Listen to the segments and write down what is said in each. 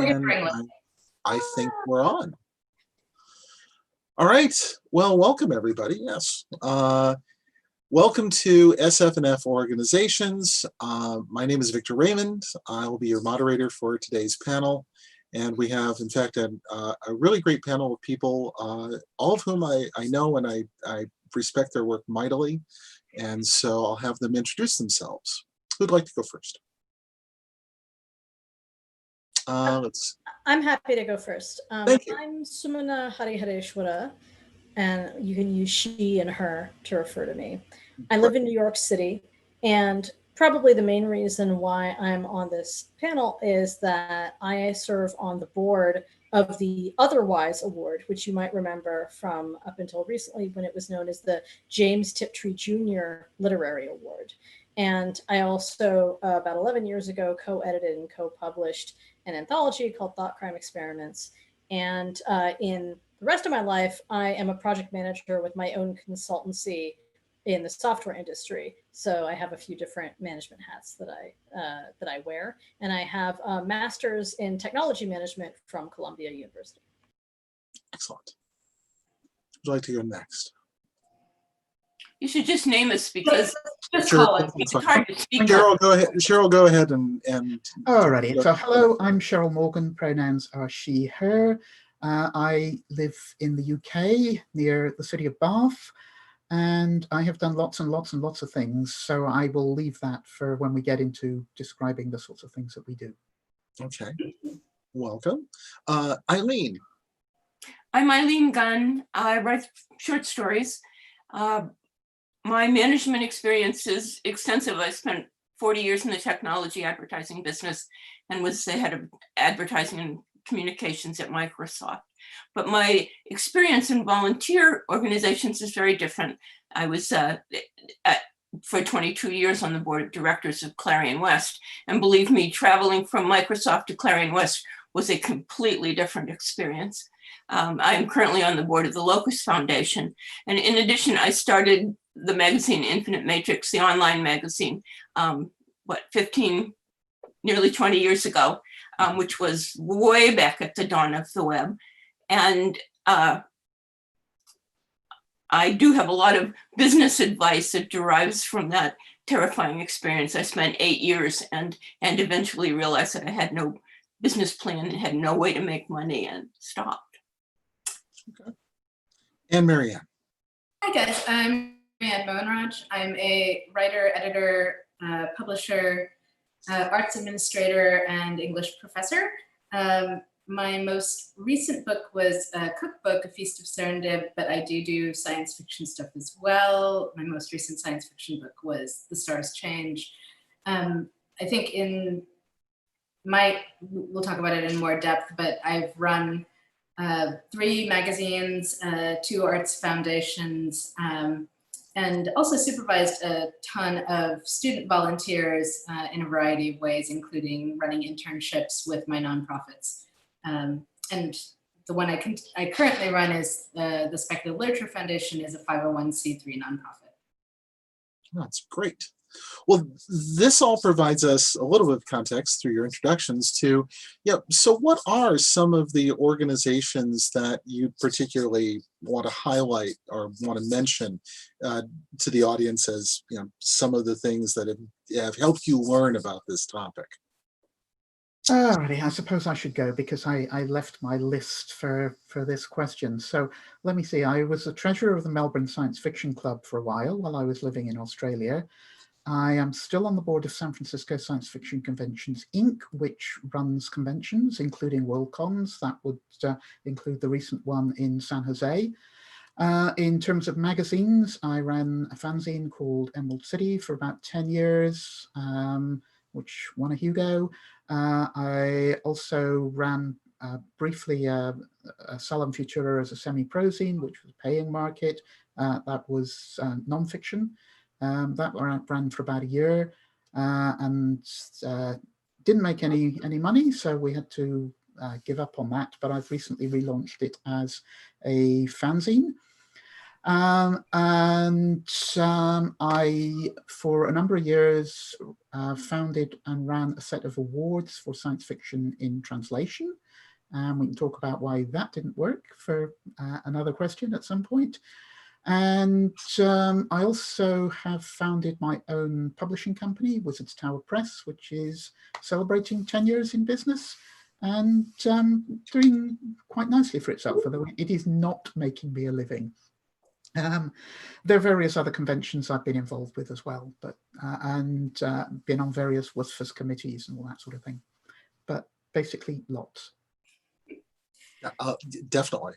and I think we're on. All right. Well, welcome everybody. Yes. Welcome to SFF Organizations. My name is Victor Raymond. I will be your moderator for today's panel. And we have, in fact, a really great panel of people, all of whom I know and I respect their work mightily. And so I'll have them introduce themselves. Who'd like to go first? I'm happy to go first. Thank you. I'm Sumana Harihareshwara, and you can use she and her to refer to me. I live in New York City, and probably the main reason why I'm on this panel is that I serve on the board of the Otherwise Award, which you might remember from up until recently when it was known as the James Tiptree Jr. Literary Award. And I also, about 11 years ago, co-edited and co-published an anthology called Thought Crime Experiments. And in the rest of my life, I am a project manager with my own consultancy in the software industry. So I have a few different management hats that I wear. And I have a master's in technology management from Columbia University. Excellent. Would you like to go next? You should just name us because it's hard to speak. Cheryl, go ahead. Cheryl, go ahead and. Alrighty. So hello, I'm Cheryl Morgan. Pronouns are she, her. I live in the UK near the city of Bath, and I have done lots and lots and lots of things. So I will leave that for when we get into describing the sorts of things that we do. Okay. Welcome. Eileen. I'm Eileen Gunn. I write short stories. My management experience is extensive. I spent 40 years in the technology advertising business and was the head of advertising and communications at Microsoft. But my experience in volunteer organizations is very different. I was for 22 years on the board of directors of Clarion West. And believe me, traveling from Microsoft to Clarion West was a completely different experience. I am currently on the board of the Locust Foundation. And in addition, I started the magazine Infinite Matrix, the online magazine, nearly 20 years ago, which was way back at the dawn of the web. And I do have a lot of business advice that derives from that terrifying experience. I spent 8 years and eventually realized that I had no business plan and had no way to make money and stopped. Okay. And Marianne. Hi guys, I'm Marianne Mohenraj. I'm a writer, editor, publisher, arts administrator, and English professor. My most recent book was a cookbook, A Feast of Serendip, but I do science fiction stuff as well. My most recent science fiction book was The Stars Change. I think we'll talk about it in more depth, but I've run 3 magazines, 2 arts foundations, and also supervised a ton of student volunteers in a variety of ways, including running internships with my nonprofits. And the one I currently run is the Speculative Literature Foundation, is a 501c3 nonprofit. That's great. Well, this all provides us a little bit of context through your introductions to, so what are some of the organizations that you particularly want to highlight or want to mention to the audience as, some of the things that have helped you learn about this topic? Alrighty, I suppose I should go because I left my list for this question. So let me see, I was the treasurer of the Melbourne Science Fiction Club for a while I was living in Australia. I am still on the board of San Francisco Science Fiction Conventions, Inc., which runs conventions, including Worldcons. That would include the recent one in San Jose. In terms of magazines, I ran a fanzine called Emerald City for about 10 years, which won a Hugo. I also ran briefly Salem Futura as a semi-prozine, which was a paying market. That was nonfiction. That ran for about a year and didn't make any money, so we had to give up on that. But I've recently relaunched it as a fanzine. I, for a number of years, founded and ran a set of awards for science fiction in translation. We can talk about why that didn't work for another question at some point. And I also have founded my own publishing company, Wizard's Tower Press, which is celebrating 10 years in business and doing quite nicely for itself, although it is not making me a living. There are various other conventions I've been involved with as well, but and been on various WSFS committees and all that sort of thing. But basically, lots. Definitely.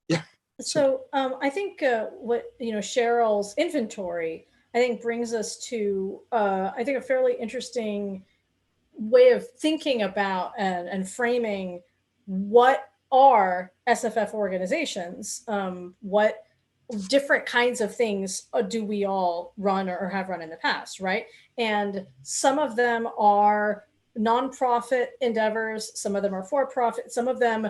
Yeah. So I think what, Cheryl's inventory, I think brings us to, I think, a fairly interesting way of thinking about and framing what are SFF organizations, what different kinds of things do we all run or have run in the past, right? And some of them are nonprofit endeavors, some of them are for-profit, some of them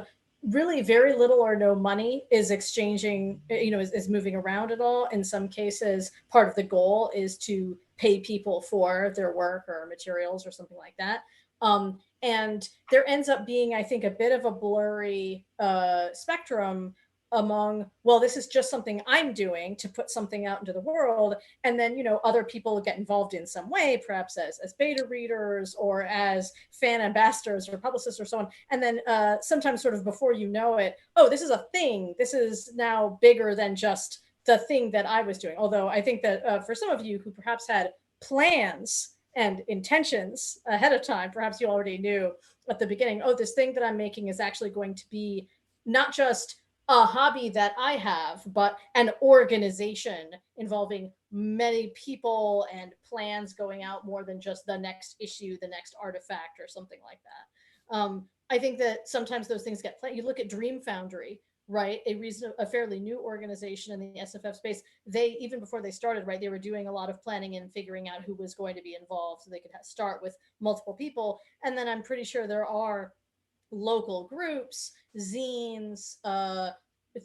really very little or no money is exchanging, is moving around at all. In some cases, part of the goal is to pay people for their work or materials or something like that. And there ends up being, I think, a bit of a blurry spectrum among, well, this is just something I'm doing to put something out into the world. And then, other people get involved in some way, perhaps as beta readers or as fan ambassadors or publicists or so on. And then sometimes sort of before you know it, oh, this is a thing. This is now bigger than just the thing that I was doing. Although I think that for some of you who perhaps had plans and intentions ahead of time, perhaps you already knew at the beginning, oh, this thing that I'm making is actually going to be not just a hobby that I have, but an organization involving many people and plans going out more than just the next issue, the next artifact, or something like that. I think that sometimes those things get planned. You look at Dream Foundry, right? A fairly new organization in the SFF space. They, even before they started, right, they were doing a lot of planning and figuring out who was going to be involved so they could start with multiple people. And then I'm pretty sure there are local groups, zines,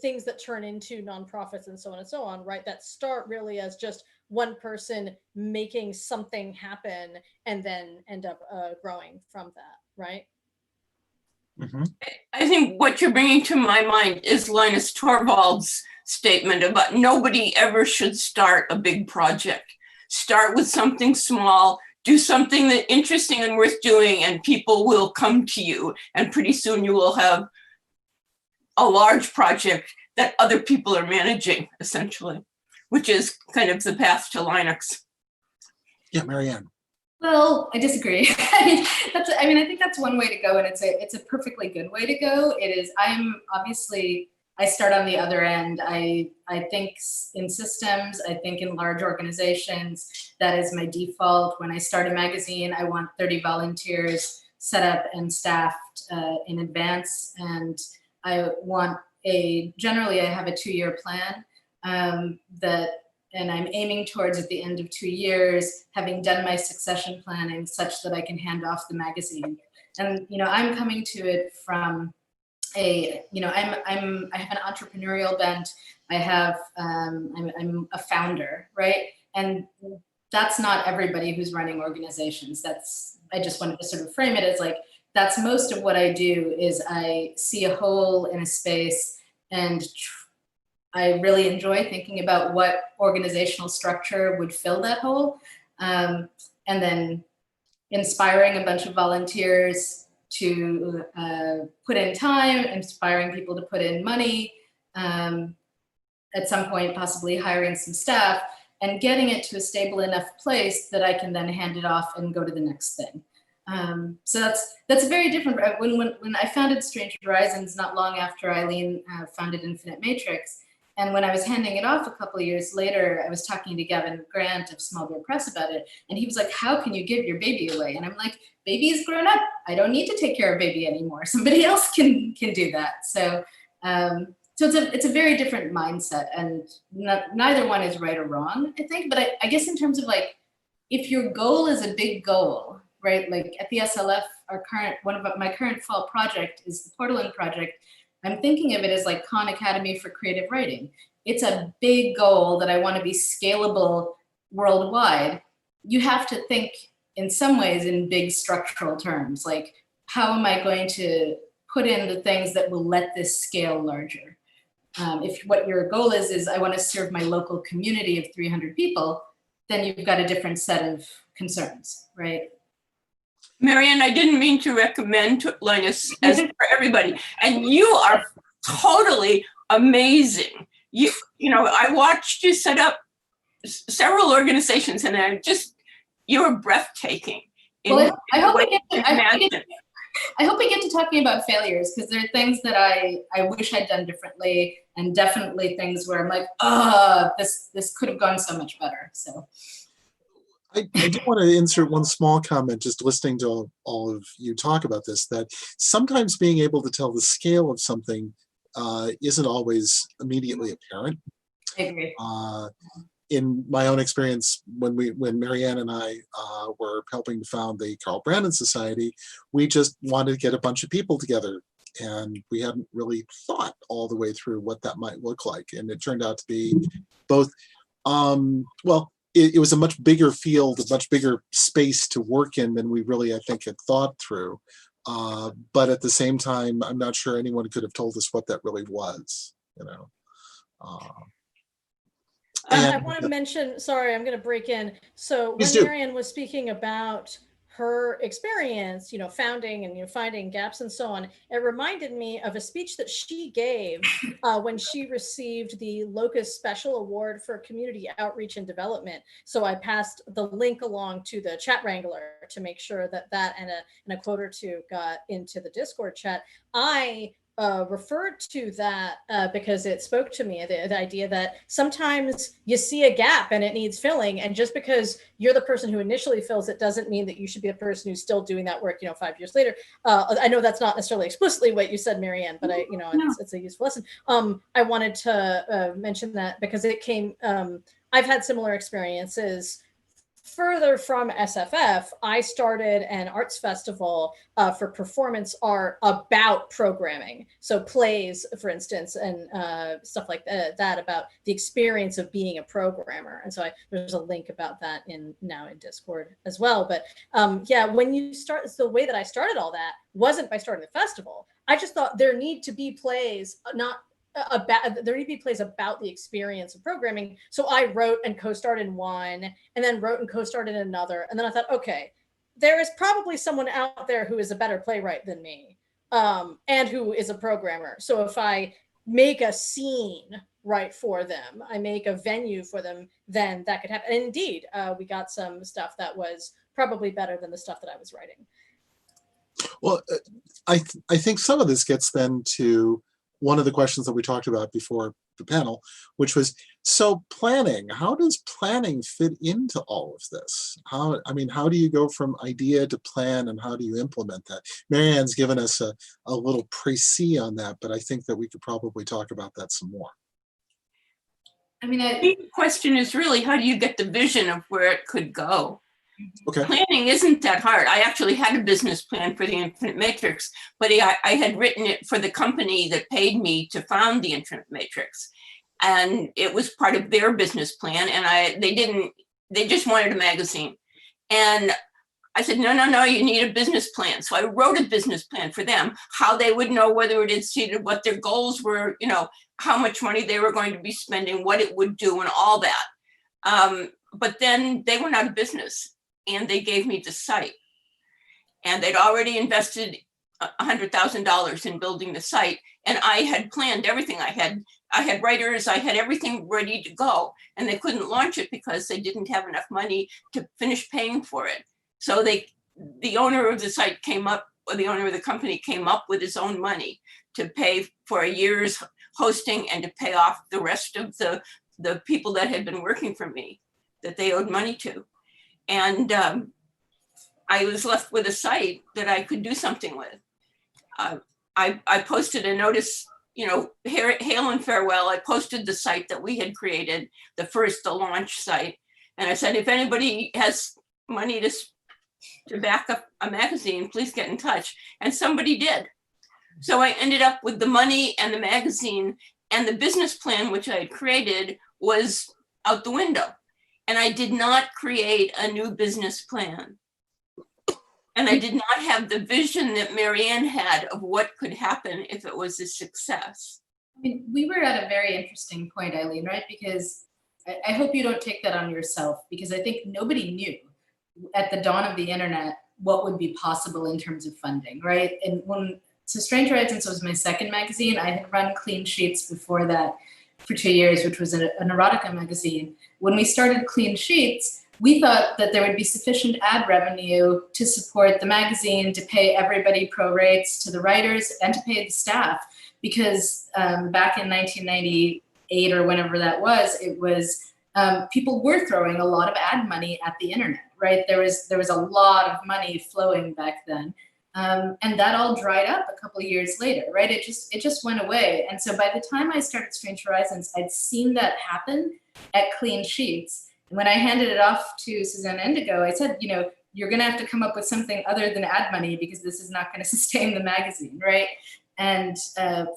things that turn into nonprofits and so on and so on, right? That start really as just one person making something happen and then end up growing from that, right? Mm-hmm. I think what you're bringing to my mind is Linus Torvalds' statement about nobody ever should start a big project. Start with something small, do something that interesting and worth doing, and people will come to you. And pretty soon you will have a large project that other people are managing, essentially, which is kind of the path to Linux. Yeah, Marianne. Well, I disagree. I think that's one way to go, and it's a perfectly good way to go. I start on the other end. I think in systems, I think in large organizations, that is my default. When I start a magazine, I want 30 volunteers set up and staffed in advance, and generally I have a 2-year plan and I'm aiming towards, at the end of 2 years, having done my succession planning such that I can hand off the magazine. And I'm coming to it from I have an entrepreneurial bent. I'm a founder, right? And that's not everybody who's running organizations. I just wanted to sort of frame it as like, that's most of what I do. Is I see a hole in a space and I really enjoy thinking about what organizational structure would fill that hole. And then inspiring a bunch of volunteers to put in time, inspiring people to put in money, at some point possibly hiring some staff, and getting it to a stable enough place that I can then hand it off and go to the next thing. So that's very different. When I founded Strange Horizons, not long after Eileen founded Infinite Matrix, and when I was handing it off a couple of years later, I was talking to Gavin Grant of Small Bear Press about it, and he was like, "How can you give your baby away?" And I'm like, "Baby's grown up. I don't need to take care of baby anymore. Somebody else can do that." So it's a very different mindset, and neither one is right or wrong, I think. But I guess in terms of like, if your goal is a big goal, right? Like at the SLF, one of my current fall project is the Portal In project. I'm thinking of it as like Khan Academy for creative writing. it's a big goal that I want to be scalable worldwide, you have to think in some ways in big structural terms, like how am I going to put in the things that will let this scale larger? If what your goal is I want to serve my local community of 300 people, then you've got a different set of concerns, right? Marianne, I didn't mean to recommend Linus as for everybody, and you are totally amazing. You know, I watched you set up several organizations, and you're breathtaking. Well, I hope we get to talking about failures, because there are things that I wish I'd done differently, and definitely things where I'm like, oh, this could have gone so much better. So I do want to insert one small comment, just listening to all of you talk about this, that sometimes being able to tell the scale of something isn't always immediately apparent. I agree. In my own experience, when Marianne and I were helping to found the Carl Brandon Society, we just wanted to get a bunch of people together, and we hadn't really thought all the way through what that might look like. And it turned out to be both, well, it was a much bigger field, a much bigger space to work in than we really, I think, had thought through. But at the same time, I'm not sure anyone could have told us what that really was, you know. I want to mention, sorry, I'm going to break in. So when Marianne was speaking about her experience, you know, founding and, you know, finding gaps and so on, it reminded me of a speech that she gave when she received the Locus Special Award for Community Outreach and Development. So I passed the link along to the chat wrangler to make sure that that and a quote or two got into the Discord chat. I referred to that because it spoke to me, the idea that sometimes you see a gap and it needs filling, and just because you're the person who initially fills it doesn't mean that you should be the person who's still doing that work, you know, 5 years later. I know that's not necessarily explicitly what you said, Marianne, but it's a useful lesson. I wanted to mention that because it came, I've had similar experiences. Further from SFF, I started an arts festival for performance art about programming. So plays, for instance, and stuff like that about the experience of being a programmer. And so there's a link about that now in Discord as well. But yeah, when you start, the way that I started all that wasn't by starting the festival. I just thought there need to be plays, there need to be plays about the experience of programming. So I wrote and co-starred in one, and then wrote and co-starred in another. And then I thought, okay, there is probably someone out there who is a better playwright than me, and who is a programmer. So if I make a scene right for them, I make a venue for them, then that could happen. And indeed, we got some stuff that was probably better than the stuff that I was writing. Well, I think some of this gets then to one of the questions that we talked about before the panel, which was, so planning, how does planning fit into all of this? How do you go from idea to plan, and how do you implement that? Marianne's given us a little précis on that, but I think that we could probably talk about that some more. I mean, the question is really, how do you get the vision of where it could go? Okay. Planning isn't that hard. I actually had a business plan for the Infinite Matrix, but I had written it for the company that paid me to found the Infinite Matrix. And it was part of their business plan. And they just wanted a magazine. And I said, no, you need a business plan. So I wrote a business plan for them, how they would know whether it exceeded what their goals were, you know, how much money they were going to be spending, what it would do, and all that. But then they went out of business. And they gave me the site, and they'd already invested $100,000 in building the site. And I had planned everything. I had writers, I had everything ready to go, and they couldn't launch it because they didn't have enough money to finish paying for it. So the owner of the site came up, or the owner of the company came up with his own money to pay for a year's hosting and to pay off the rest of the people that had been working for me that they owed money to. And I was left with a site that I could do something with. I posted a notice, you know, hail and farewell. I posted the site that we had created, the launch site. And I said, if anybody has money to back up a magazine, please get in touch. And somebody did. So I ended up with the money and the magazine And the business plan, which I had created, was out the window. And I did not create a new business plan. And I did not have the vision that Marianne had of what could happen if it was a success. I mean, we were at a very interesting point, Eileen, right? Because I hope you don't take that on yourself, because I think nobody knew at the dawn of the internet what would be possible in terms of funding, right? And so Strange Horizons was my second magazine. I had run Clean Sheets before that for 2 years, which was an erotica magazine. When we started Clean Sheets, we thought that there would be sufficient ad revenue to support the magazine, to pay everybody pro rates, to the writers, and to pay the staff. Because back in 1998 or whenever that was, it was people were throwing a lot of ad money at the internet, right? There was a lot of money flowing back then, and that all dried up a couple of years later, right? It just went away. And so by the time I started Strange Horizons, I'd seen that happen at Clean Sheets. And when I handed it off to Suzanne Indigo, I said, you're going to have to come up with something other than ad money, because this is not going to sustain the magazine, right? And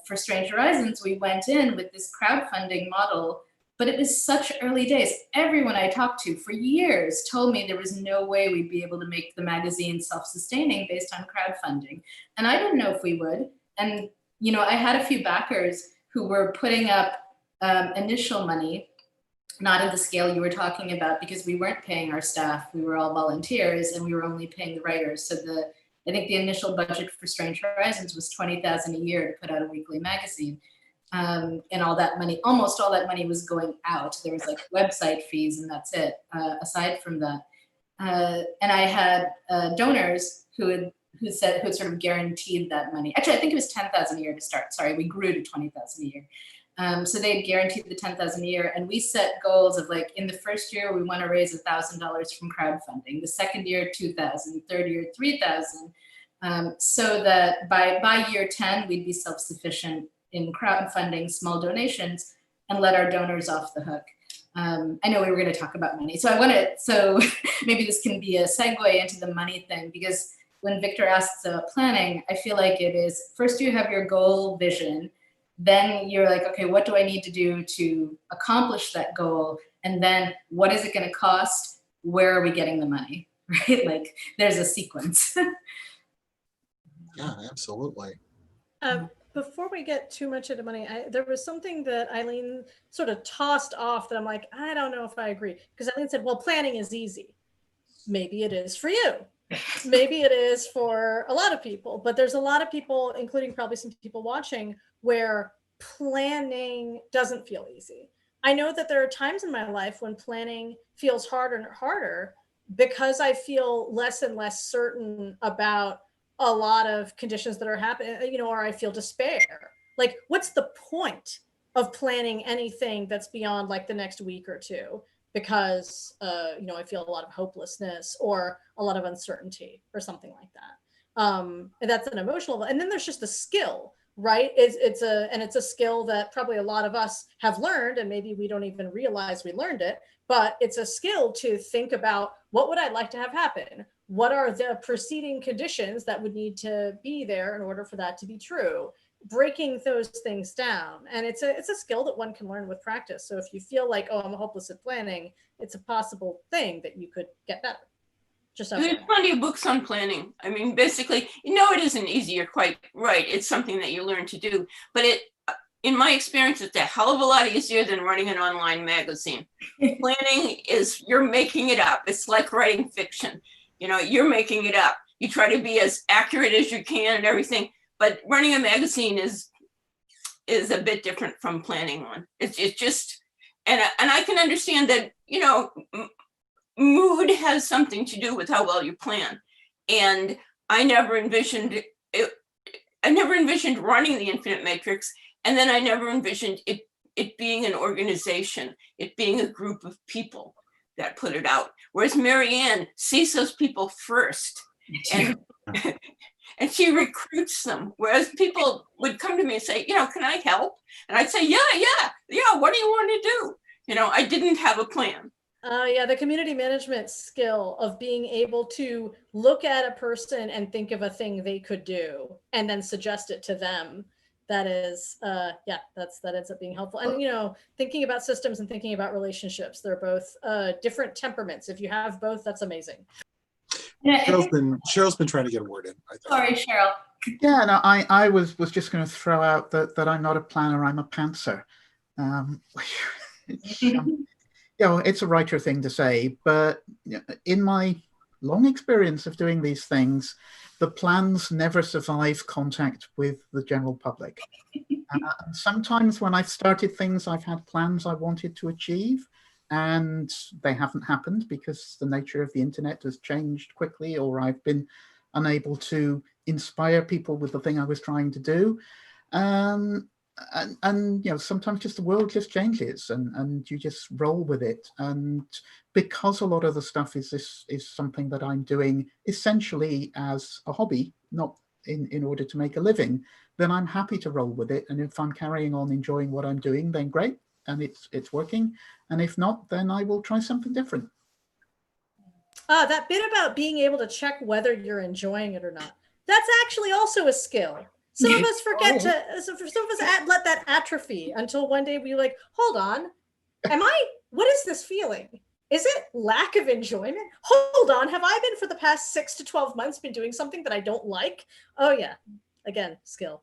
for Strange Horizons, we went in with this crowdfunding model, but it was such early days. Everyone I talked to for years told me there was no way we'd be able to make the magazine self-sustaining based on crowdfunding. And I didn't know if we would. And, I had a few backers who were putting up initial money, not at the scale you were talking about, because we weren't paying our staff. We were all volunteers, and we were only paying the writers. So I think the initial budget for Strange Horizons was $20,000 a year to put out a weekly magazine. And all that money, almost all that money was going out. There was like website fees, and that's it, aside from that. And I had donors who had sort of guaranteed that money. Actually, I think it was $10,000 a year to start. Sorry, we grew to $20,000 a year. So they had guaranteed the $10,000 a year, and we set goals of like, in the first year, we want to raise $1,000 from crowdfunding. The second year, 2,000. Third year, 3,000. So that by year 10, we'd be self-sufficient in crowdfunding, small donations, and let our donors off the hook. I know we were going to talk about money, so maybe this can be a segue into the money thing, because when Victor asks about planning, I feel like it is, first you have your goal vision, then you're like, okay, what do I need to do to accomplish that goal? And then what is it going to cost? Where are we getting the money? Right? Like, there's a sequence. Yeah, absolutely. Before we get too much into money, there was something that Eileen sort of tossed off that I'm like, I don't know if I agree. Because Eileen said, well, planning is easy. Maybe it is for you. Maybe it is for a lot of people. But there's a lot of people, including probably some people watching, where planning doesn't feel easy. I know that there are times in my life when planning feels harder and harder, because I feel less and less certain about a lot of conditions that are happening, or I feel despair. Like, what's the point of planning anything that's beyond like the next week or two? Because, I feel a lot of hopelessness or a lot of uncertainty or something like that. And that's an emotional, and then there's just the skill, right? It's a skill that probably a lot of us have learned, and maybe we don't even realize we learned it, but it's a skill to think about, what would I like to have happen? What are the preceding conditions that would need to be there in order for that to be true? Breaking those things down. And it's a skill that one can learn with practice. So if you feel like, oh, I'm hopeless at planning, it's a possible thing that you could get better. There's plenty of books on planning. I mean, basically, it isn't easy. You're quite right. It's something that you learn to do. But in my experience, it's a hell of a lot easier than running an online magazine. Planning is, you're making it up. It's like writing fiction. You're making it up. You try to be as accurate as you can and everything. But running a magazine is a bit different from planning one. It's just, and I can understand that, mood has something to do with how well you plan. And I never envisioned it. I never envisioned running the Infinite Matrix. And then I never envisioned it being an organization, it being a group of people that put it out. Whereas Marianne sees those people first, and and she recruits them. Whereas people would come to me and say, can I help? And I'd say, yeah. What do you want to do? I didn't have a plan. The community management skill of being able to look at a person and think of a thing they could do and then suggest it to them that is, yeah, that ends up being helpful. And, you know, thinking about systems and thinking about relationships, they're both different temperaments. If you have both, that's amazing. Yeah, I think, Cheryl's been trying to get a word in, I think. sorry, Cheryl. Yeah, no, I was just going to throw out that I'm not a planner, I'm a pantser. Which, you know, it's a writer thing to say, but in my long experience of doing these things, the plans never survive contact with the general public. Sometimes when I've started things, I've had plans I wanted to achieve, and they haven't happened because the nature of the internet has changed quickly, or I've been unable to inspire people with the thing I was trying to do. And you know, sometimes just the world just changes, and you just roll with it. And because a lot of the stuff is something that I'm doing essentially as a hobby, not in order to make a living, then I'm happy to roll with it. And if I'm carrying on enjoying what I'm doing, then great, and it's working. And if not, then I will try something different. That bit about being able to check whether you're enjoying it or not, that's actually also a skill. Some of us forget to, some of us let that atrophy until one day we like, hold on, what is this feeling? Is it lack of enjoyment? Hold on, have I been for the past 6 to 12 months been doing something that I don't like? Oh yeah, again, skill.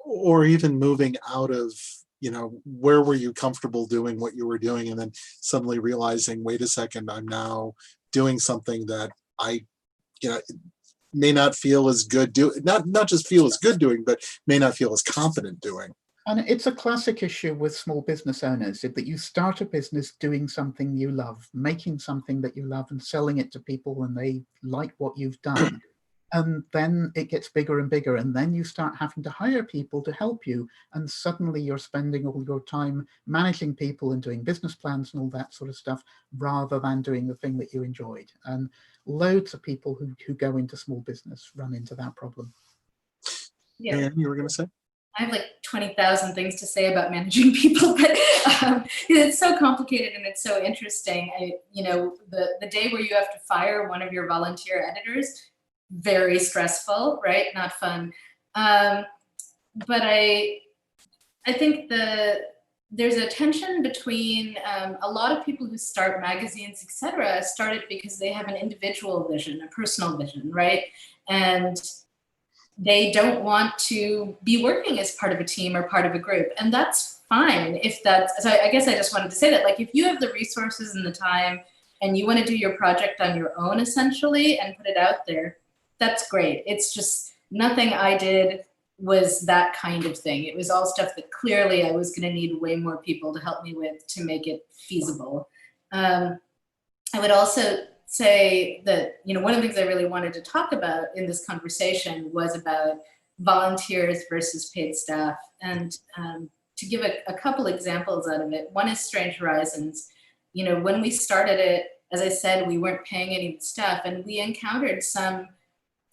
Or even moving out of, you know, where were you comfortable doing what you were doing, and then suddenly realizing, wait a second, I'm now doing something that I, you know, may not feel as good not just feel as good doing, but may not feel as confident doing. And it's a classic issue with small business owners, that you start a business doing something you love, making something that you love and selling it to people, and they like what you've done. And then it gets bigger and bigger, and then you start having to hire people to help you, and suddenly you're spending all your time managing people and doing business plans and all that sort of stuff, rather than doing the thing that you enjoyed. And loads of people who go into small business run into that problem. Yeah. And you were going to say? I have like 20,000 things to say about managing people, but it's so complicated and it's so interesting. You know, the day where you have to fire one of your volunteer editors, very stressful, right? Not fun. But I think there's a tension between a lot of people who start magazines, etc., start it because they have an individual vision, a personal vision, right? And they don't want to be working as part of a team or part of a group. And that's fine if that's, so I guess I just wanted to say that, like, if you have the resources and the time and you want to do your project on your own, essentially, and put it out there, that's great. It's just nothing I did was that kind of thing. It was all stuff that clearly I was going to need way more people to help me with to make it feasible. I would also say that, you know, one of the things I really wanted to talk about in this conversation was about volunteers versus paid staff. And to give a couple examples out of it, one is Strange Horizons. You know, when we started it, as I said, we weren't paying any staff, and we encountered some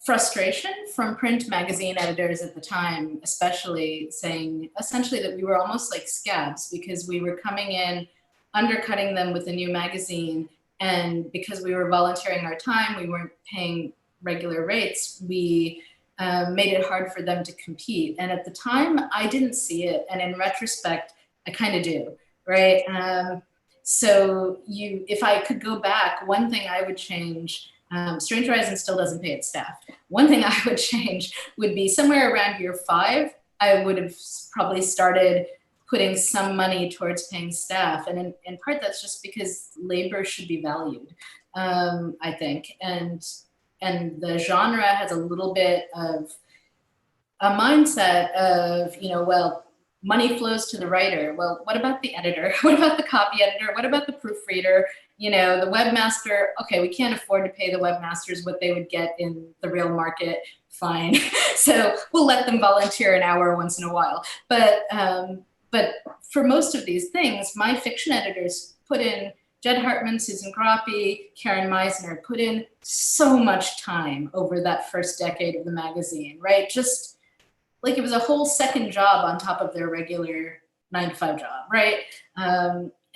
frustration from print magazine editors at the time, especially, saying essentially that we were almost like scabs because we were coming in, undercutting them with a new magazine. And because we were volunteering our time, we weren't paying regular rates, we made it hard for them to compete. And at the time, I didn't see it. And in retrospect, I kind of do, right? So if I could go back, one thing I would change, Strange Horizons still doesn't pay its staff. One thing I would change would be somewhere around year 5, I would have probably started putting some money towards paying staff. And in part, that's just because labor should be valued, I think. And the genre has a little bit of a mindset of, you know, well, money flows to the writer. Well, what about the editor? What about the copy editor? What about the proofreader? You know, the webmaster, okay, we can't afford to pay the webmasters what they would get in the real market, fine. So we'll let them volunteer an hour once in a while. But for most of these things, my fiction editors put in, Jed Hartman, Susan Groppe, Karen Meisner, put in so much time over that first decade of the magazine, right? Just like it was a whole second job on top of their regular 9-to-5 job, right?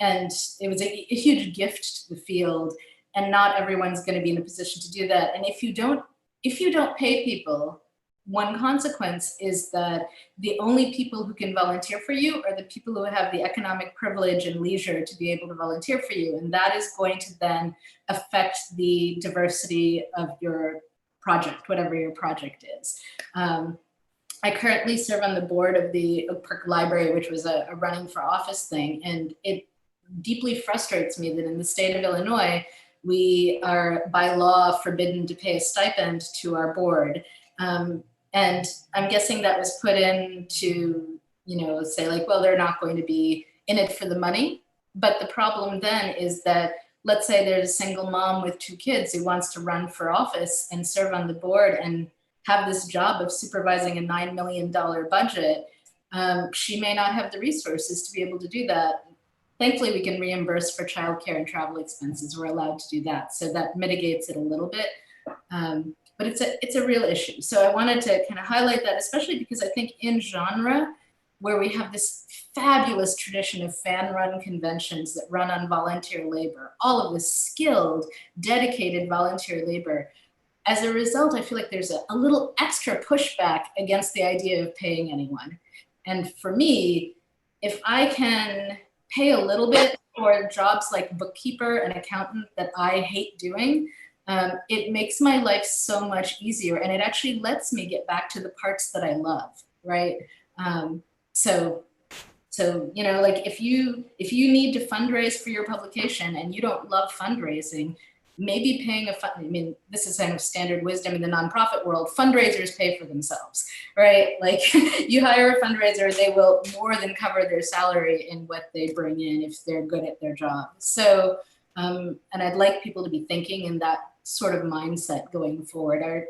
And it was a huge gift to the field, and not everyone's going to be in a position to do that. And if you don't pay people, one consequence is that the only people who can volunteer for you are the people who have the economic privilege and leisure to be able to volunteer for you. And that is going to then affect the diversity of your project, whatever your project is. I currently serve on the board of the Oak Park Library, which was a running for office thing. And it deeply frustrates me that in the state of Illinois, we are by law forbidden to pay a stipend to our board. And I'm guessing that was put in to, say like, well, they're not going to be in it for the money. But the problem then is that, let's say there's a single mom with 2 kids who wants to run for office and serve on the board and have this job of supervising a $9 million budget. She may not have the resources to be able to do that. Thankfully, we can reimburse for childcare and travel expenses. We're allowed to do that. So that mitigates it a little bit. But it's a real issue. So I wanted to kind of highlight that, especially because I think in genre, where we have this fabulous tradition of fan-run conventions that run on volunteer labor, all of this skilled, dedicated volunteer labor, as a result, I feel like there's a little extra pushback against the idea of paying anyone. And for me, if I can pay a little bit for jobs like bookkeeper and accountant that I hate doing, it makes my life so much easier, and it actually lets me get back to the parts that I love, right? So like if you need to fundraise for your publication and you don't love fundraising, maybe paying this is kind of standard wisdom in the nonprofit world. Fundraisers pay for themselves, right? Like you hire a fundraiser, they will more than cover their salary in what they bring in if they're good at their job. So, and I'd like people to be thinking in that sort of mindset going forward.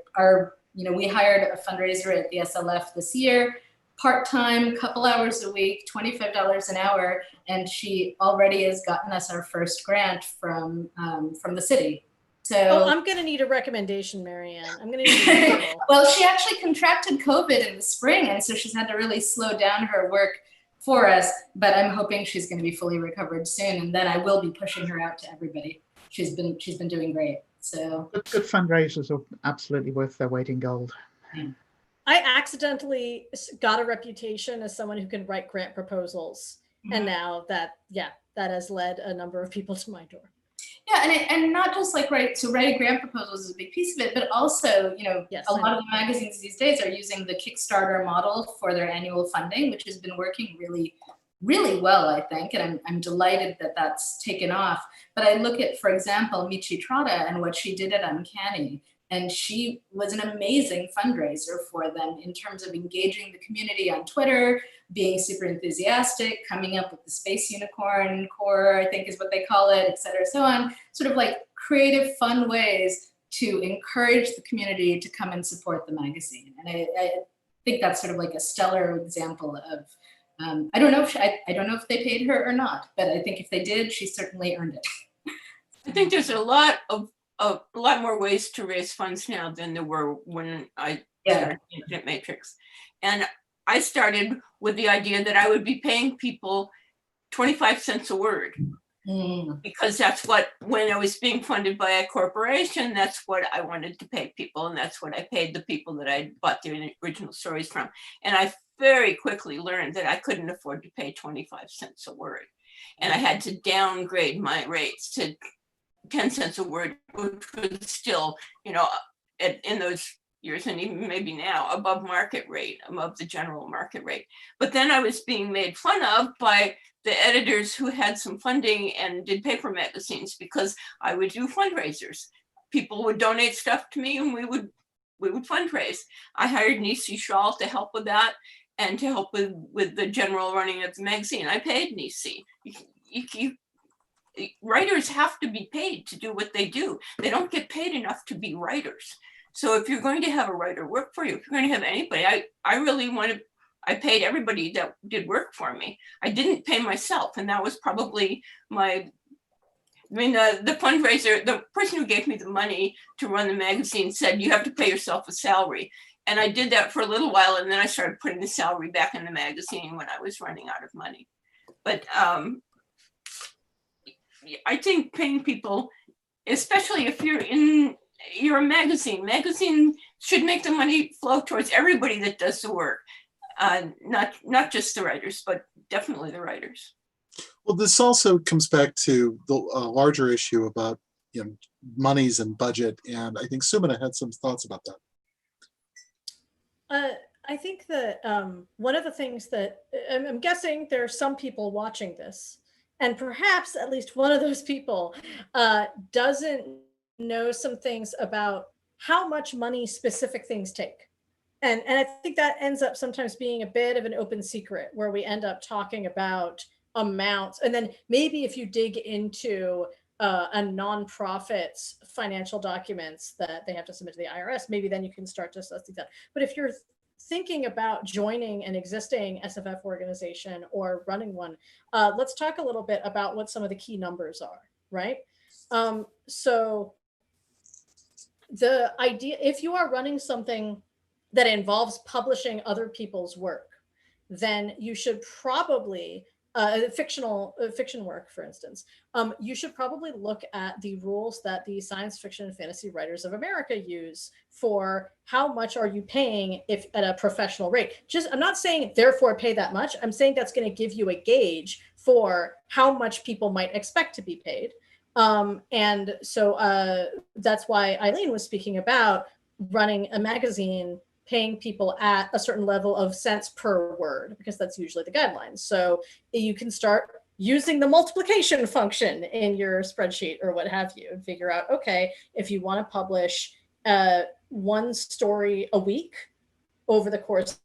We hired a fundraiser at the SLF this year, part-time, couple hours a week, $25 an hour, and she already has gotten us our first grant from the city. So I'm going to need a recommendation, Marianne. I'm going to need a well, she actually contracted COVID in the spring, and so she's had to really slow down her work for us, but I'm hoping she's going to be fully recovered soon, and then I will be pushing her out to everybody. She's been doing great. So good fundraisers are absolutely worth their weight in gold. Yeah. I accidentally got a reputation as someone who can write grant proposals. Mm-hmm. And now that has led a number of people to my door. Yeah, and not just like writing grant proposals is a big piece of it, but also, yes, a lot of the magazines these days are using the Kickstarter model for their annual funding, which has been working really, really well, I think. And I'm delighted that that's taken off. But I look at, for example, Michi Trotta and what she did at Uncanny. And she was an amazing fundraiser for them in terms of engaging the community on Twitter, being super enthusiastic, coming up with the Space Unicorn Core, I think is what they call it, et cetera, so on. Sort of like creative, fun ways to encourage the community to come and support the magazine. And I think that's sort of like a stellar example of, I don't know if they paid her or not, but I think if they did, she certainly earned it. I think there's a lot more ways to raise funds now than there were when I started Infinite Matrix. And I started with the idea that I would be paying people 25 cents a word. Because that's what, when I was being funded by a corporation, that's what I wanted to pay people. And that's what I paid the people that I bought the original stories from. And I very quickly learned that I couldn't afford to pay 25 cents a word. And I had to downgrade my rates to 10 cents a word, which was still, in those years and even maybe now, above market rate, above the general market rate. But then I was being made fun of by the editors who had some funding and did paper magazines because I would do fundraisers. People would donate stuff to me and we would fundraise. I hired NASFiC to help with that and to help with the general running of the magazine. I paid NASFiC. Writers have to be paid to do what they do. They don't get paid enough to be writers. So if you're going to have a writer work for you, if you're going to have anybody, I paid everybody that did work for me. I didn't pay myself. And that was probably the fundraiser, the person who gave me the money to run the magazine said, you have to pay yourself a salary. And I did that for a little while. And then I started putting the salary back in the magazine when I was running out of money. But I think paying people, especially if you're a magazine should make the money flow towards everybody that does the work, not just the writers, but definitely the writers. Well, this also comes back to the larger issue about, you know, monies and budget, and I think Sumina had some thoughts about that. I think that one of the things that I'm guessing there are some people watching this, and perhaps at least one of those people doesn't know some things about how much money specific things take. And I think that ends up sometimes being a bit of an open secret where we end up talking about amounts. And then maybe if you dig into a nonprofit's financial documents that they have to submit to the IRS, maybe then you can start to suss these out. But if you're thinking about joining an existing SFF organization or running one, let's talk a little bit about what some of the key numbers are, right? So the idea, if you are running something that involves publishing other people's work, then you should probably fiction work, for instance, you should probably look at the rules that the Science Fiction and Fantasy Writers of America use for how much are you paying if at a professional rate. Just, I'm not saying therefore pay that much. I'm saying that's going to give you a gauge for how much people might expect to be paid. And so that's why Eileen was speaking about running a magazine, paying people at a certain level of cents per word, because that's usually the guidelines. So you can start using the multiplication function in your spreadsheet or what have you and figure out, okay, if you want to publish one story a week over the course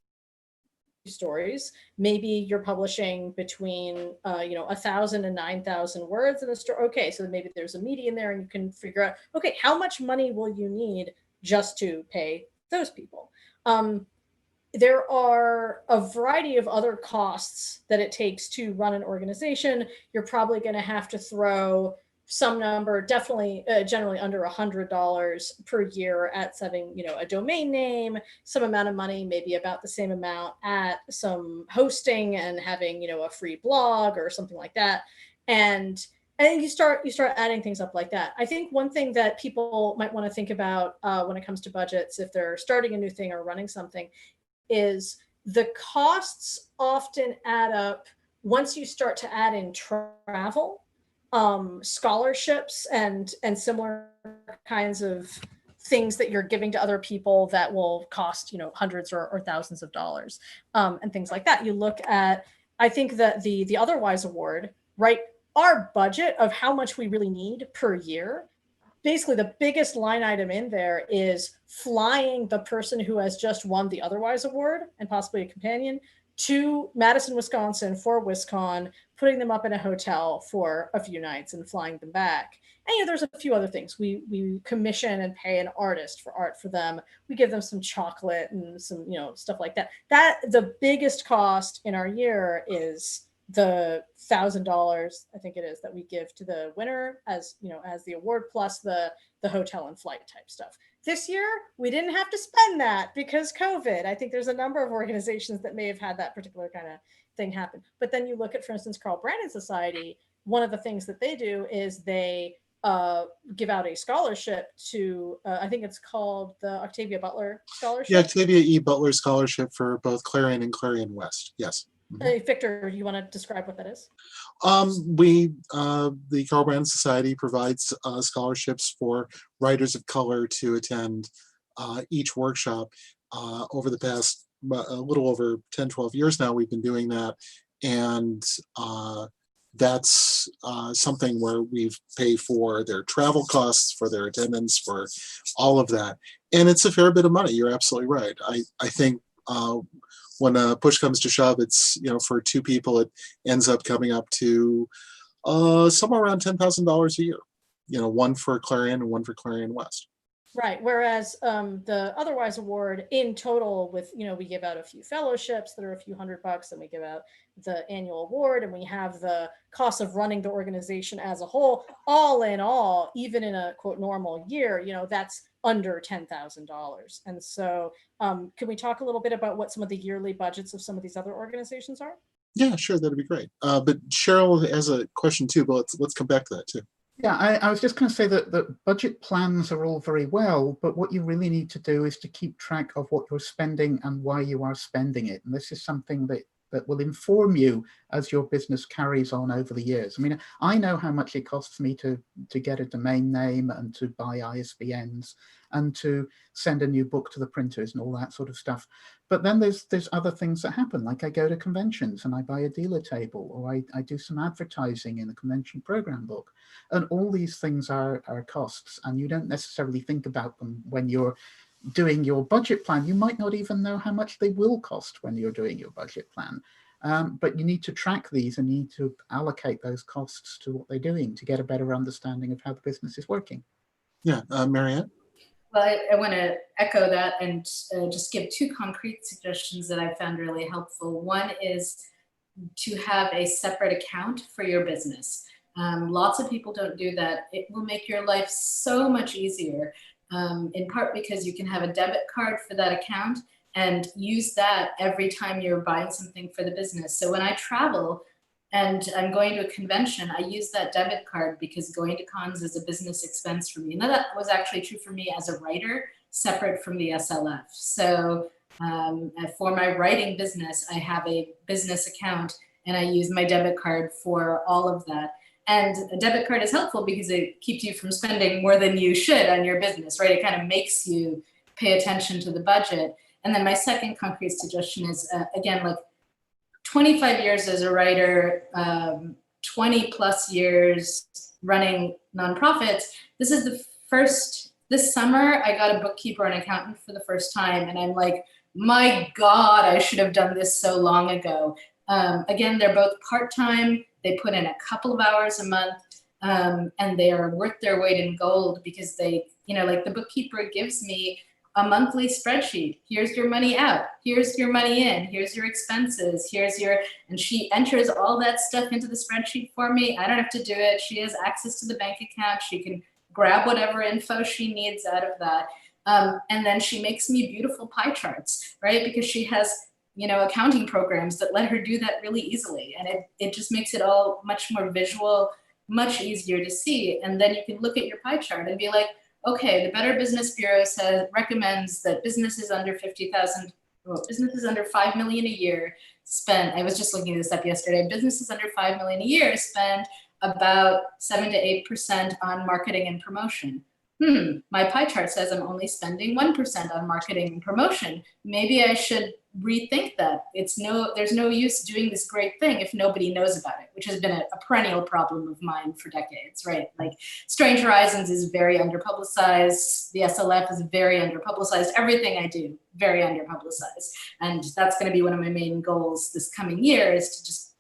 of stories, maybe you're publishing between 1,000 and 9,000 words in a story. Okay, so maybe there's a median there and you can figure out, okay, how much money will you need just to pay those people? There are a variety of other costs that it takes to run an organization. You're probably going to have to throw some number, definitely generally under $100 per year at setting, a domain name, some amount of money, maybe about the same amount at some hosting and having, a free blog or something like that. And you start adding things up like that. I think one thing that people might want to think about when it comes to budgets, if they're starting a new thing or running something, is the costs often add up once you start to add in travel, scholarships, and similar kinds of things that you're giving to other people that will cost, hundreds or thousands of dollars, and things like that. You look at, I think that the Otherwise Award, right? Our budget of how much we really need per year, basically the biggest line item in there is flying the person who has just won the Otherwise Award and possibly a companion to Madison, Wisconsin for WisCon, putting them up in a hotel for a few nights and flying them back. And there's a few other things. We commission and pay an artist for art for them. We give them some chocolate and some, stuff like that. The biggest cost in our year is the $1,000, I think it is, that we give to the winner as the award, plus the hotel and flight type stuff. This year we didn't have to spend that because COVID. I think there's a number of organizations that may have had that particular kind of thing happen. But then you look at, for instance, Carl Brandon Society. One of the things that they do is they give out a scholarship to I think it's called the Octavia Butler Scholarship. Yeah, Octavia E. Butler Scholarship for both Clarion and Clarion West. Yes. Victor, you want to describe what that is? The Carl Brandon Society provides scholarships for writers of color to attend each workshop. Over the past a little over 10, 12 years now, we've been doing that. And that's something where we've paid for their travel costs, for their attendance, for all of that. And it's a fair bit of money. You're absolutely right. I think when push comes to shove, it's, for two people, it ends up coming up to somewhere around $10,000 a year, one for Clarion and one for Clarion West. Right. Whereas the Otherwise Award in total, with, we give out a few fellowships that are a few $100, and we give out the annual award, and we have the cost of running the organization as a whole, all in all, even in a quote normal year, that's under $10,000. And so can we talk a little bit about what some of the yearly budgets of some of these other organizations are? Yeah, sure. That'd be great. But Cheryl has a question too, but let's come back to that too. Yeah, I was just going to say that budget plans are all very well, but what you really need to do is to keep track of what you're spending and why you are spending it. And this is something that will inform you as your business carries on over the years. I mean, I know how much it costs me to get a domain name and to buy ISBNs and to send a new book to the printers and all that sort of stuff. But then there's other things that happen, like I go to conventions and I buy a dealer table, or I do some advertising in a convention program book. And all these things are costs, and you don't necessarily think about them when you're doing your budget plan. You might not even know how much they will cost when you're doing your budget plan. But you need to track these and you need to allocate those costs to what they're doing to get a better understanding of how the business is working. Yeah, Marianne? Well, I want to echo that and just give two concrete suggestions that I found really helpful. One is to have a separate account for your business. Lots of people don't do that. It will make your life so much easier, in part because you can have a debit card for that account and use that every time you're buying something for the business. So when I travel and I'm going to a convention, I use that debit card because going to cons is a business expense for me. And that was actually true for me as a writer, separate from the SLF. So for my writing business, I have a business account and I use my debit card for all of that. And a debit card is helpful because it keeps you from spending more than you should on your business, right? It kind of makes you pay attention to the budget. And then my second concrete suggestion is, again, like 25 years as a writer, 20 plus years running nonprofits. This summer, I got a bookkeeper and accountant for the first time. And I'm like, my God, I should have done this so long ago. Again, they're both part-time. They put in a couple of hours a month, and they are worth their weight in gold because they, like the bookkeeper gives me a monthly spreadsheet. Here's your money out. Here's your money in. Here's your expenses. And she enters all that stuff into the spreadsheet for me. I don't have to do it. She has access to the bank account. She can grab whatever info she needs out of that. And then she makes me beautiful pie charts, right? Because she has accounting programs that let her do that really easily. And it just makes it all much more visual, much easier to see. And then you can look at your pie chart and be like, okay, the Better Business Bureau recommends that businesses under 50,000, businesses under 5 million a year spend, I was just looking this up yesterday, businesses under 5 million a year spend about 7 to 8% on marketing and promotion. My pie chart says I'm only spending 1% on marketing and promotion. Maybe I should rethink that. There's no use doing this great thing if nobody knows about it, which has been a perennial problem of mine for decades, right? Like Strange Horizons is very underpublicized. The SLF is very underpublicized. Everything I do, very underpublicized. And that's going to be one of my main goals this coming year, is to just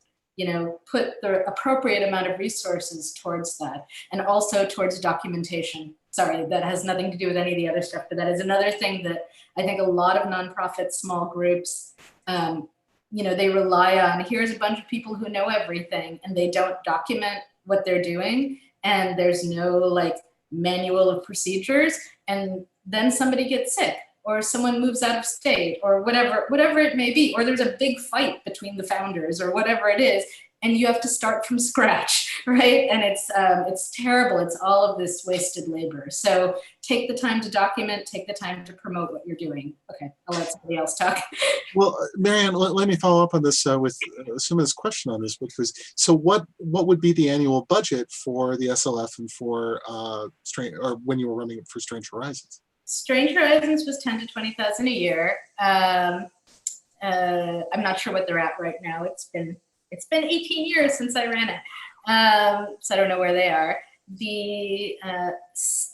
put the appropriate amount of resources towards that, and also towards documentation. Sorry, that has nothing to do with any of the other stuff, but that is another thing that I think a lot of nonprofit small groups, they rely on. Here's a bunch of people who know everything, and they don't document what they're doing, and there's no manual of procedures, and then somebody gets sick, or someone moves out of state, or whatever it may be, or there's a big fight between the founders, or whatever it is, and you have to start from scratch, right? And it's terrible. It's all of this wasted labor. So take the time to document, take the time to promote what you're doing. Okay, I'll let somebody else talk. Well, Marianne, let me follow up on this with Sumit's question on this, which was, so what would be the annual budget for the SLF and for when you were running it for Strange Horizons? Strange Horizons was 10 to 20,000 a year. I'm not sure what they're at right now. It's been 18 years since I ran it, so I don't know where they are. The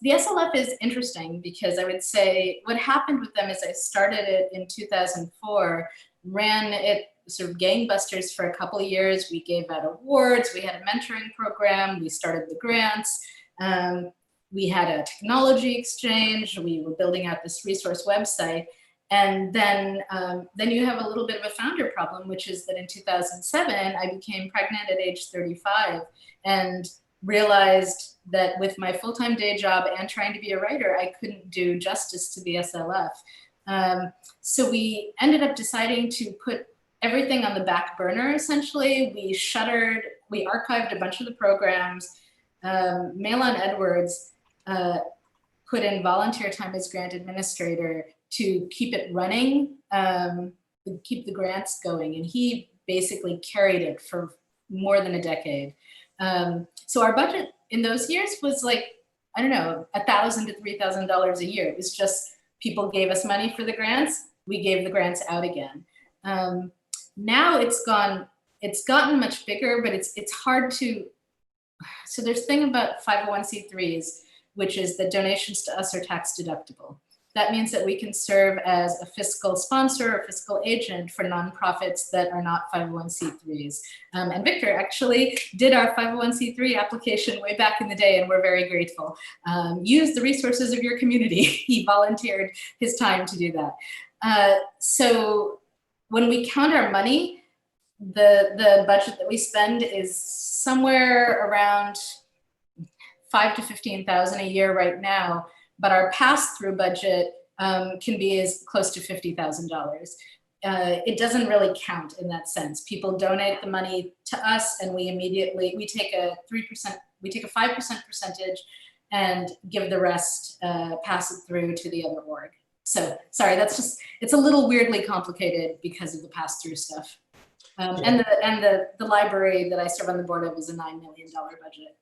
SLF is interesting because I would say what happened with them is I started it in 2004, ran it sort of gangbusters for a couple of years. We gave out awards, we had a mentoring program, we started the grants, we had a technology exchange, we were building out this resource website. And then you have a little bit of a founder problem, which is that in 2007, I became pregnant at age 35 and realized that with my full-time day job and trying to be a writer, I couldn't do justice to the SLF. So we ended up deciding to put everything on the back burner, essentially. We archived a bunch of the programs. Malon Edwards put in volunteer time as grant administrator to keep it running, keep the grants going. And he basically carried it for more than a decade. So our budget in those years was like, I don't know, $1,000 to $3,000 a year. It was just people gave us money for the grants. We gave the grants out again. Now it's gotten much bigger, but it's hard to, so there's a thing about 501c3s, which is that donations to us are tax deductible. That means that we can serve as a fiscal sponsor or fiscal agent for nonprofits that are not 501c3s. And Victor actually did our 501c3 application way back in the day, and we're very grateful. Use the resources of your community. He volunteered his time to do that. So when we count our money, the budget that we spend is somewhere around $5,000 to $15,000 a year right now, but our pass-through budget can be as close to $50,000. It doesn't really count in that sense. People donate the money to us, and we take a 5% percentage and give the rest, pass it through to the other org. So sorry, it's a little weirdly complicated because of the pass-through stuff. And the library that I serve on the board of is a $9 million budget.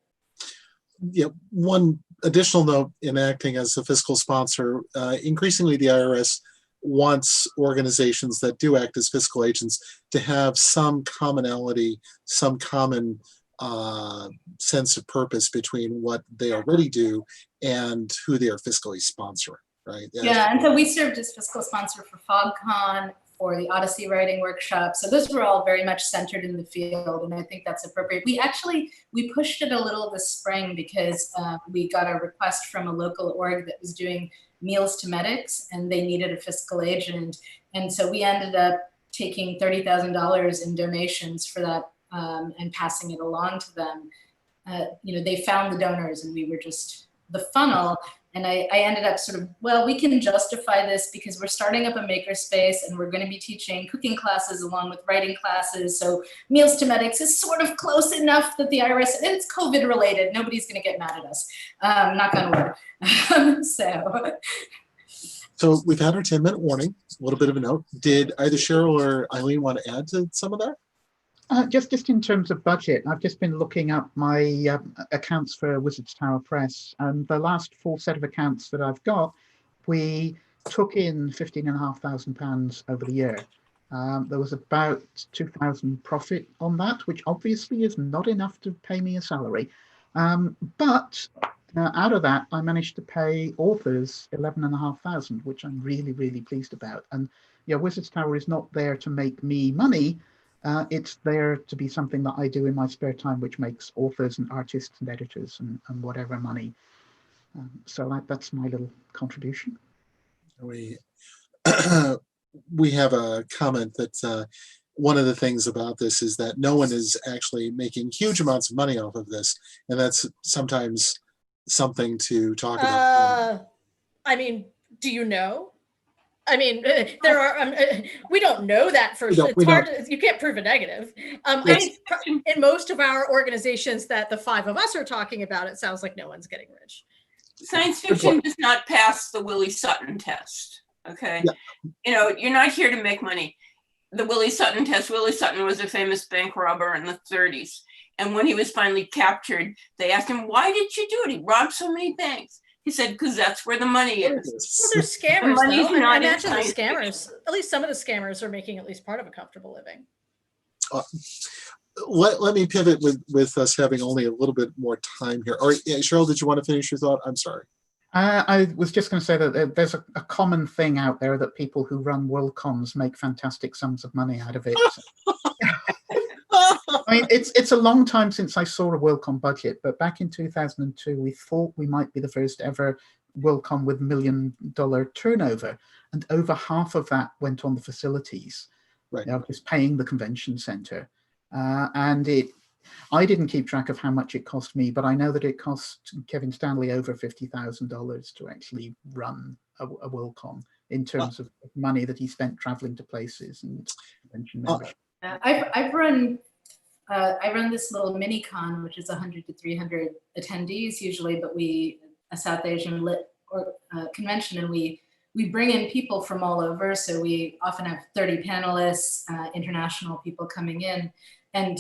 Yeah, one additional note in acting as a fiscal sponsor, increasingly the IRS wants organizations that do act as fiscal agents to have some commonality, some common sense of purpose between what they already do and who they are fiscally sponsoring, right? Yeah, and so we served as fiscal sponsor for FogCon, for the Odyssey writing workshop. So those were all very much centered in the field, and I think that's appropriate. We pushed it a little this spring because we got a request from a local org that was doing meals to medics, and they needed a fiscal agent. And so we ended up taking $30,000 in donations for that and passing it along to them. They found the donors, and we were just the funnel. And I ended up sort of, well, we can justify this because we're starting up a makerspace and we're going to be teaching cooking classes along with writing classes. So Meals to Medics is sort of close enough that the IRS, and it's COVID related. Nobody's going to get mad at us. Knock on wood. So we've had our 10-minute warning, a little bit of a note. Did either Cheryl or Eileen want to add to some of that? Just in terms of budget, I've just been looking up my accounts for Wizards Tower Press, and the last full set of accounts that I've got, we took in £15,500 over the year. There was about 2,000 profit on that, which obviously is not enough to pay me a salary. But out of that, I managed to pay authors $11,500, which I'm really, really pleased about. And yeah, Wizards Tower is not there to make me money. It's there to be something that I do in my spare time, which makes authors and artists and editors and whatever money. So that's my little contribution. We have a comment that one of the things about this is that no one is actually making huge amounts of money off of this, and that's sometimes something to talk about. I mean, do you know? I mean, there are. We don't know that for sure. It's hard. You can't prove a negative. In most of our organizations that the five of us are talking about, it sounds like no one's getting rich. Science fiction does not pass the Willie Sutton test. Okay, yeah. You're not here to make money. The Willie Sutton test. Willie Sutton was a famous bank robber in the 30s, and when he was finally captured, they asked him, "Why did you do it? He robbed so many banks." He said, because that's where the money is. Well, they're scammers, though. I imagine the scammers, at least some of the scammers are making at least part of a comfortable living. Let me pivot with us having only a little bit more time here. All right, Cheryl, did you want to finish your thought? I'm sorry. I was just going to say that there's a common thing out there that people who run WorldCons make fantastic sums of money out of it. I mean, it's a long time since I saw a WorldCon budget, but back in 2002, we thought we might be the first ever WorldCon with $1 million turnover, and over half of that went on the facilities, right? Just paying the convention center, and I didn't keep track of how much it cost me, but I know that it cost Kevin Stanley over $50,000 to actually run a WorldCon in terms of money that he spent traveling to places and convention membership. I've run I run this little mini con, which is 100 to 300 attendees usually, but a South Asian lit convention, and we bring in people from all over. So we often have 30 panelists, international people coming in. And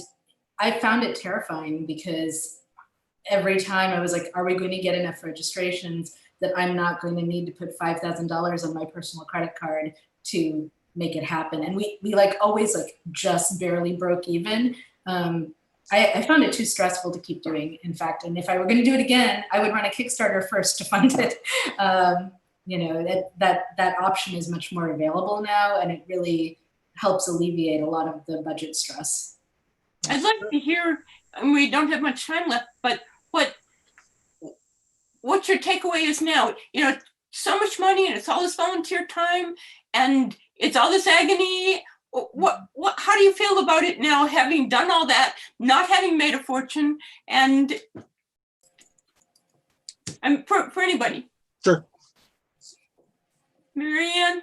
I found it terrifying because every time I was like, are we going to get enough registrations that I'm not going to need to put $5,000 on my personal credit card to make it happen? And we like always like just barely broke even. I found it too stressful to keep doing, in fact. And if I were going to do it again, I would run a Kickstarter first to fund it. You know, that option is much more available now, and it really helps alleviate a lot of the budget stress. I'd like to hear, and we don't have much time left, but what your takeaway is now. You know, so much money, and it's all this volunteer time, and it's all this agony. How do you feel about it now, having done all that, not having made a fortune, and for anybody? Sure. Marianne?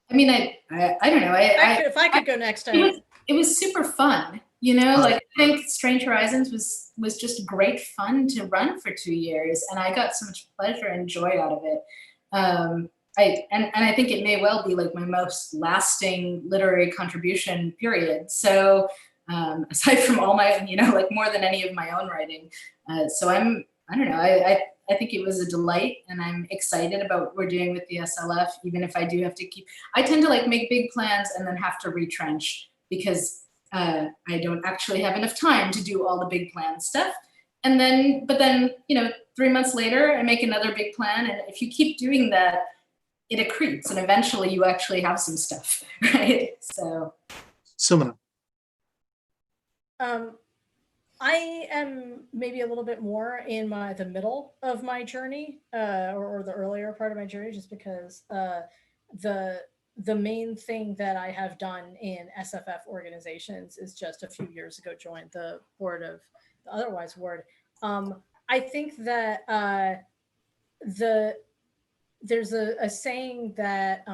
I mean, I don't know. If I could go next, it was super fun. You know, like I think Strange Horizons was just great fun to run for 2 years, and I got so much pleasure and joy out of it. I think it may well be like my most lasting literary contribution, period. So aside from all my, you know, like more than any of my own writing. So I don't know, I think it was a delight, and I'm excited about what we're doing with the SLF, even if I do have to I tend to like make big plans and then have to retrench because I don't actually have enough time to do all the big plan stuff. And then, but then, you know, 3 months later, I make another big plan. And if you keep doing that, it accretes, and eventually you actually have some stuff, right? So. Sumana. I am maybe a little bit more in the middle of my journey, or the earlier part of my journey, just because the main thing that I have done in SFF organizations is just a few years ago joined the board of the Otherwise Ward. I think that there's a saying that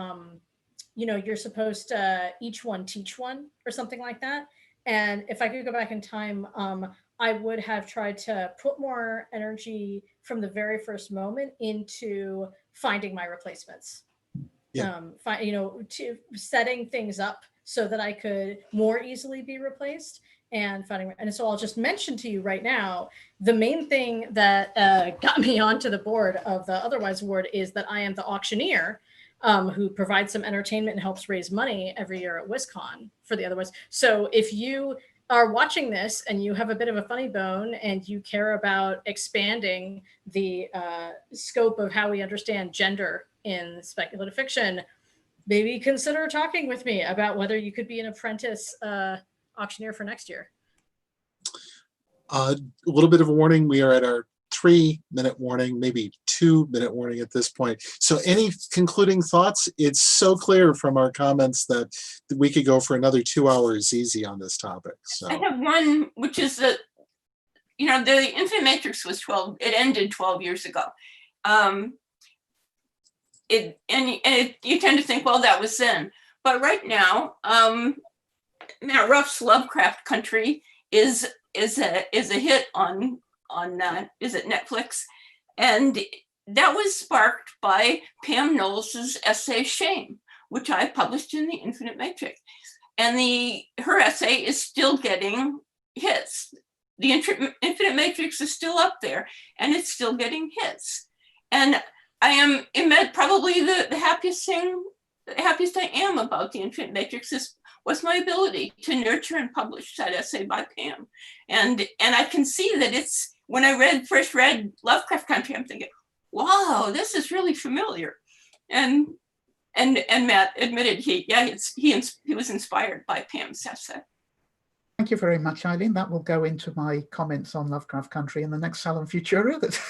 you know, you're supposed to each one teach one, or something like that. And if I could go back in time, I would have tried to put more energy from the very first moment into finding my replacements. Yeah. You know, to setting things up so that I could more easily be replaced, and finding. And so I'll just mention to you right now, the main thing that got me onto the board of the Otherwise Ward is that I am the auctioneer who provides some entertainment and helps raise money every year at WisCon for the Otherwise. So if you are watching this and you have a bit of a funny bone and you care about expanding the scope of how we understand gender in speculative fiction, maybe consider talking with me about whether you could be an apprentice auctioneer for next year. A little bit of a warning. We are at our 3-minute warning, maybe 2-minute warning at this point. So any concluding thoughts? It's so clear from our comments that we could go for another 2 hours easy on this topic. So I have one, which is that, you know, the Infinite Matrix was it ended 12 years ago. You tend to think, well, that was then. But right now, Matt Ruff's Lovecraft Country is a hit on is it Netflix, and that was sparked by Pam Knowles's essay Shame, which I published in the Infinite Matrix, and her essay is still getting hits. The Infinite Matrix is still up there, and it's still getting hits. And I am probably the happiest I am about the Infinite Matrix was my ability to nurture and publish that essay by Pam. And I can see that it's, when I first read Lovecraft Country, I'm thinking, wow, this is really familiar. And Matt admitted he was inspired by Pam's essay. Thank you very much, Eileen. That will go into my comments on Lovecraft Country in the next Salon Futura. That's a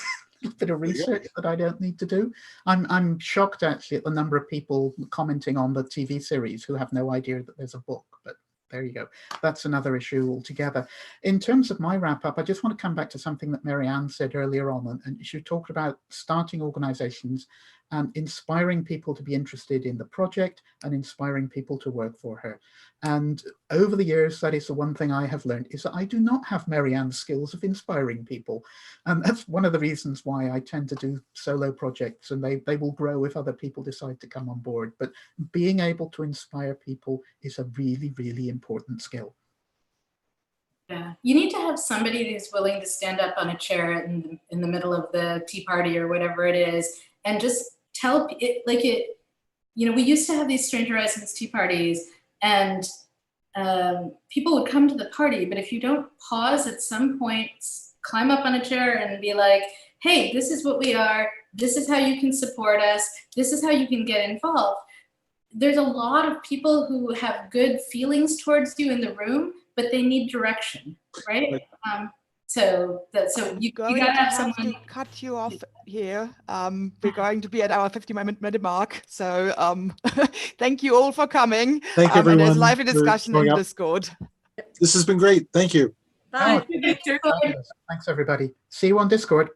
little bit of research that I don't need to do. I'm shocked actually at the number of people commenting on the TV series who have no idea that there's a book, but there you go. That's another issue altogether. In terms of my wrap up, I just want to come back to something that Marianne said earlier on, and she talked about starting organizations and inspiring people to be interested in the project and inspiring people to work for her. And over the years, that is the one thing I have learned, is that I do not have Marianne's skills of inspiring people. And that's one of the reasons why I tend to do solo projects, and they will grow if other people decide to come on board. But being able to inspire people is a really, really important skill. Yeah, you need to have somebody who's willing to stand up on a chair in the middle of the tea party or whatever it is, and just tell it like it. You know, we used to have these Strange Horizons tea parties, and people would come to the party, but if you don't pause at some point, climb up on a chair and be like, "Hey, this is what we are. This is how you can support us. This is how you can get involved." There's a lot of people who have good feelings towards you in the room, but they need direction, right? So you gotta have someone. To cut you off here. We're going to be at our 50-minute mark. So thank you all for coming. Thank you, everyone. And there's lively discussion in showing up. Discord. This has been great. Thank you. Bye. Victor. Fabulous. Thanks, everybody. See you on Discord.